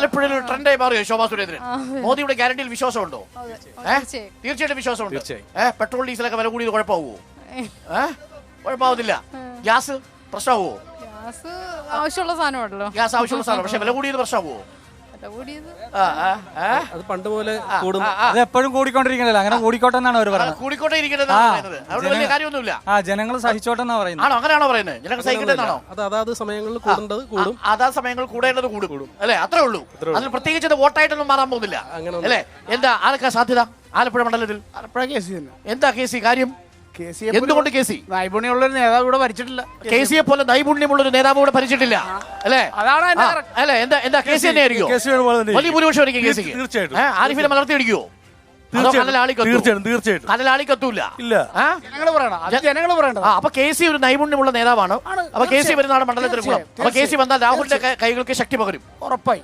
ആലപ്പുഴയിൽ ഒരു ട്രെൻഡായി മാറിയോ ശോഭാ സുരേന്ദ്രൻ? മോദിയുടെ ഗ്യാരണ്ടിയിൽ വിശ്വാസമുണ്ടോ? തീർച്ചയായിട്ടും വിശ്വാസമുണ്ട്. പെട്രോൾ ഡീസലൊക്കെ വില കൂടിയത് കുഴപ്പമാവോ? കുഴപ്പമാവത്തില്ല. ഗ്യാസ് പ്രശ്നമാവോ? ആവശ്യമുള്ള സാധനമാണല്ലോ. ഗ്യാസ് ആവശ്യമുള്ള സാധനം, പക്ഷെ വില കൂടിയത് പ്രശ്നമാവോ? അത് പണ്ട് പോലെ അത് എപ്പോഴും കൂടിക്കൊണ്ടിരിക്കണല്ലോ, അങ്ങനെ കൂടിക്കോട്ടെ എന്നാണ് അവർ പറയുന്നത്. കൂടിക്കോട്ടെ ഇരിക്കുന്നത് വലിയ കാര്യമൊന്നുമില്ല. ജനങ്ങൾ സഹിച്ചോട്ടെ എന്നാ പറയുന്നത്. ആണോ? അങ്ങനെയാണോ പറയുന്നത്? ജനങ്ങൾ സഹിക്കട്ടെന്നാണോ? അതാത് സമയങ്ങളിൽ കൂടേണ്ടത് കൂടും, അതാ സമയങ്ങൾ കൂടേണ്ടത് കൂടും അല്ലെ? അത്രേ ഉള്ളൂ. അതിൽ പ്രത്യേകിച്ച് വോട്ടായിട്ടൊന്നും മാറാൻ പോകുന്നില്ല അല്ലെ? എന്താ ആർക്കാ സാധ്യത ആലപ്പുഴ മണ്ഡലത്തിൽ? എന്താ കേസി കാര്യം? എന്തുകൊണ്ട് കേസി? നൈപുണ്യമുള്ള ഒരു നേതാവ് ഇവിടെ ഭരിച്ചിട്ടില്ല. കേസിയെ പോലെ നൈപുണ്യമുള്ള ഒരു നേതാവ് ഇവിടെ ഭരിച്ചിട്ടില്ല അല്ലെ? അല്ലെ? എന്താ കേസി തന്നെ ആയിരിക്കും വലിയ ഭൂരിപക്ഷം ആയിരിക്കും കേസിക്ക്. ആരിഫിനെ മലർത്തി അടിക്കുവോ? തീർച്ചയായിട്ടും കനലാളിക്കത്തൂല. ജനങ്ങൾ പറയണം. അപ്പൊ കേസി ഒരു നൈപുണ്യമുള്ള നേതാവാണ്. അപ്പൊ കേസി വരുന്നതാണ് മണ്ഡലത്തിൽ. അപ്പൊ കേസി വന്നാൽ രാഹുലിന്റെ കൈകൾക്ക് ശക്തി പകരും ഉറപ്പായി.